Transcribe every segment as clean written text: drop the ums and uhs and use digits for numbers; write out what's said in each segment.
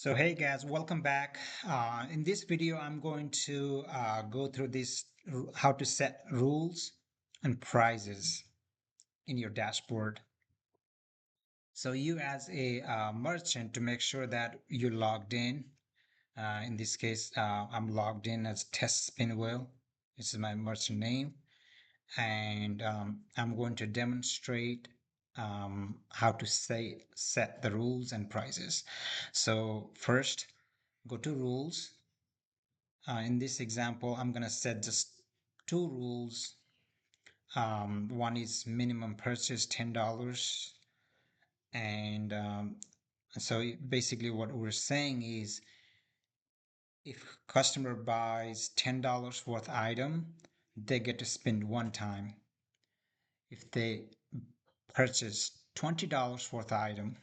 So hey guys, welcome back. In this video, I'm going to go through this how to set rules and prices in your dashboard. So you as a merchant to make sure that you're logged in. In this case, I'm logged in as Test Spin Wheel. This is my merchant name, and I'm going to demonstrate how to set the rules and prices. So first, go to rules. In this example, I'm going to set just two rules. One is minimum purchase $10. And so basically what we're saying is if customer buys $10 worth item, they get to spend one time. If they purchase $20 worth item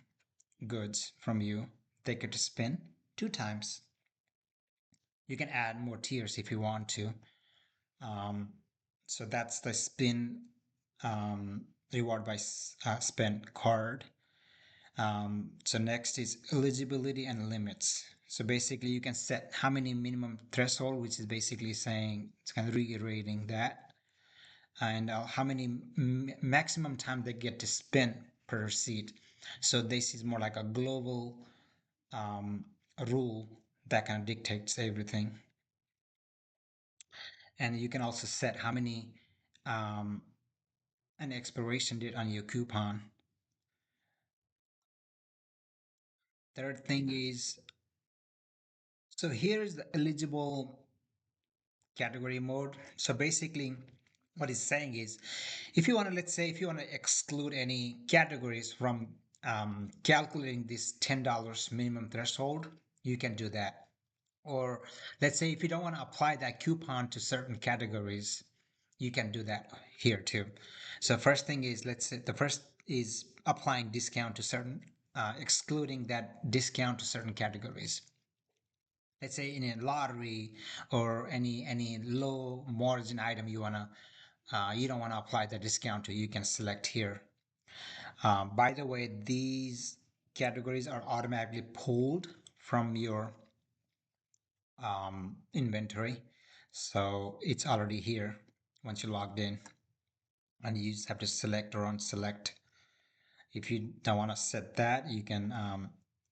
goods from you, they get to spend two times. You can add more tiers if you want to. Um, so that's the spin reward by spend card. So next is eligibility and limits. So basically you can set how many minimum threshold, which is basically saying, it's kind of reiterating that, and how many maximum time they get to spend per receipt. So this is more like a global um, rule that kind of dictates everything. And you can also set how many um, an expiration date on your coupon. Third thing is, so here is the eligible category mode. So basically what it's saying is, if you want to, let's say if you want to exclude any categories from calculating this $10 minimum threshold, you can do that. Or let's say if you don't want to apply that coupon to certain categories, you can do that here too. So first thing is, let's say the first is applying discount to certain, excluding that discount to certain categories. Let's say in a lottery or any low margin item you don't want to apply the discount to, you can select here. By the way, these categories are automatically pulled from your inventory, so it's already here once you logged in, and you just have to select or unselect. If you don't want to set that, you can,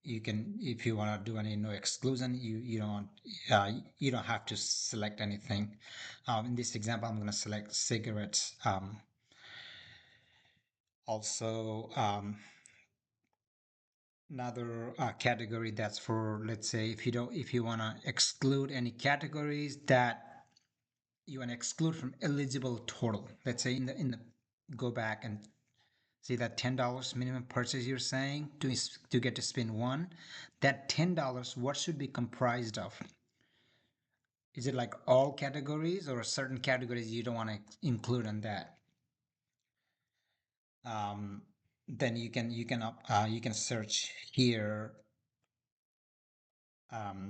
if you want to do any no exclusion, you don't have to select anything. In this example, I'm going to select cigarettes. Also, another category that's for, let's say if you want to exclude any categories that you want to exclude from eligible total. Let's say in the go back and see that $10 minimum purchase you're saying to get to spin one. That $10, what should be comprised of? Is it like all categories or certain categories you don't want to include in that? Um, then you can search here.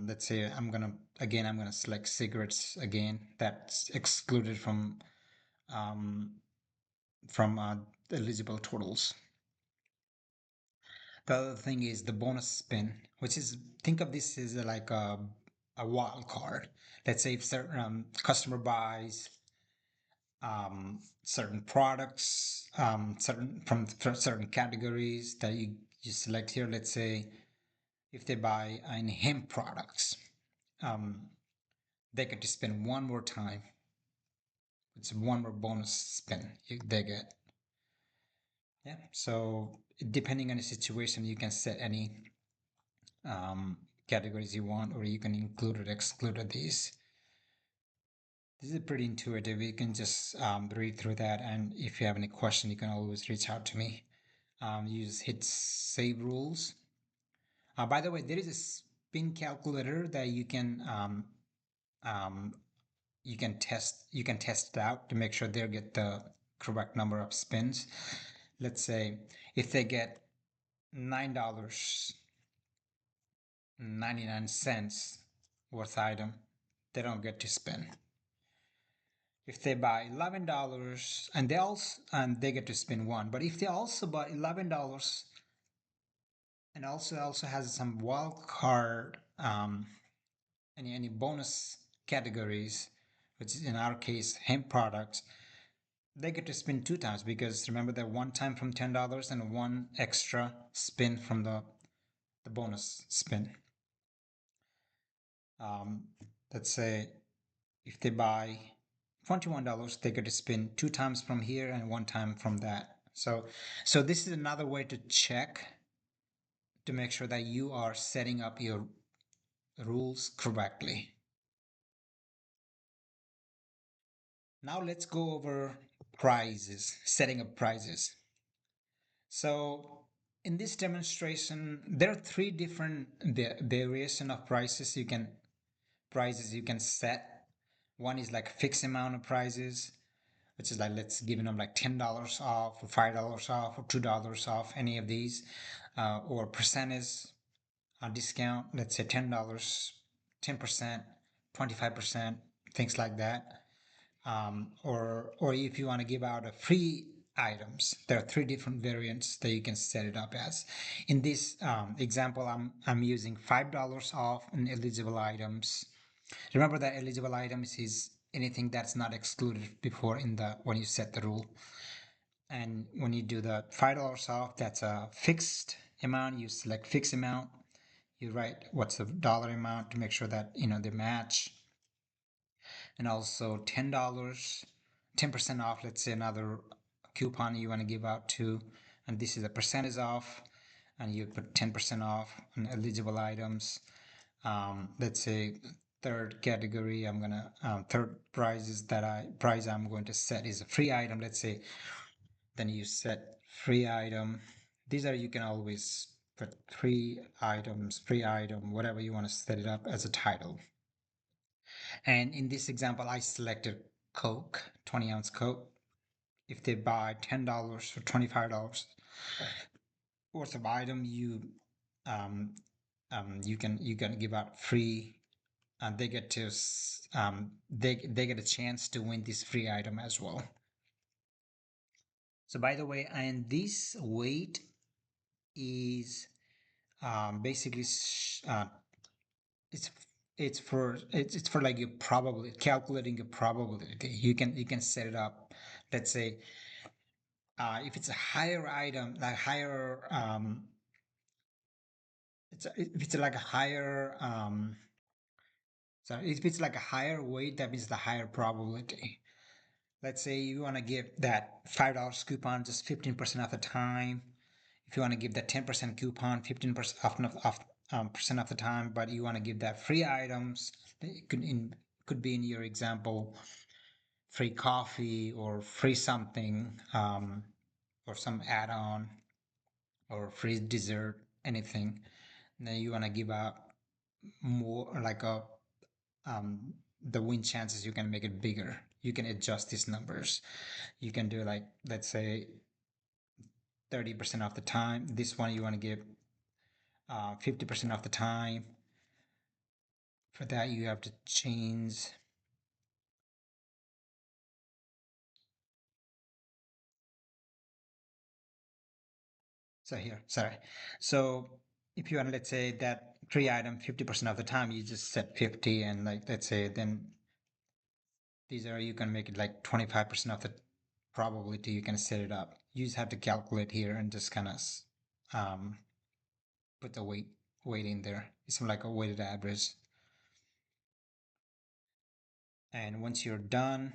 Let's say I'm gonna select cigarettes again. That's excluded um, from eligible totals. The other thing is the bonus spin, which is, think of this as like a wild card. Let's say if certain customer buys certain products, certain from certain categories that you select here. Let's say if they buy in hemp products, um, they get to spend one more time. It's one more bonus spin they get. Yeah. So depending on the situation, you can set any categories you want, or you can include or exclude these. This is pretty intuitive. You can just read through that, and if you have any question, you can always reach out to me. You just hit save rules. By the way, there is a spin calculator that um, you can test it out to make sure they get the correct number of spins. Let's say if they get $9.99 worth item, they don't get to spin. If they buy $11 and they get to spin one, but if they also buy $11 And also has some wild card, any bonus categories, which is in our case hemp products. They get to spin two times because remember that one time from $10 and one extra spin from the bonus spin. Um, let's say if they buy $21, they get to spin two times from here and one time from that. So this is another way to check to make sure that you are setting up your rules correctly. Now let's go over prices, setting up prices. So in this demonstration, there are three different variation of prices you can set. One is like fixed amount of prices, which is like let's give them like $10 off or $5 off or $2 off, any of these, or percentage discount. Let's say $10, 10%, 25%, things like that. Or if you want to give out a free items, there are three different variants that you can set it up as. In this example, I'm using $5 off on eligible items. Remember that eligible items is anything that's not excluded before in the when you set the rule. And when you do the $5 off, that's a fixed amount. You select fixed amount. You write what's the dollar amount to make sure that they match. And also $10, 10% off. Let's say another coupon you want to give out to, and this is a percentage off, and you put 10% off on eligible items. Let's say third category, I'm gonna third price I'm going to set is a free item. Let's say then you set free item. These are, you can always put free items, free item, whatever you want to set it up as a title. And in this example, I selected Coke, 20-ounce Coke. If they buy $10 or $25 worth of item, um, you can give out free. They get to they get a chance to win this free item as well. So by the way, and this weight is basically it's it's for like your probability, calculating your probability. You can set it up. Let's say if it's a higher item, like higher if it's like a higher so if it's like a higher weight, that means the higher probability. Let's say you want to give that $5 coupon just 15% of the time. If you want to give that 10% coupon 15% percent of the time, but you want to give that free items, it could be in your example free coffee or free something, or some add-on or free dessert, anything. And then you want to give out more, like a the win chances, you can make it bigger. You can adjust these numbers. You can do like, let's say 30% of the time. This one you want to give 50% of the time. For that you have to change. So here, sorry. So if you want, let's say that free item 50% of the time, you just set 50, and like let's say then these are, you can make it like 25% of the probability, you can set it up. You just have to calculate here and just kind of um, put the weight in there. It's like a weighted average. And once you're done,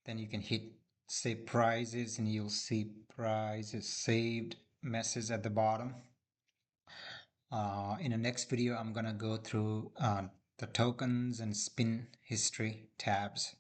then you can hit save prices, and you'll see prices saved message at the bottom. In the next video, I'm gonna go through the tokens and spin history tabs.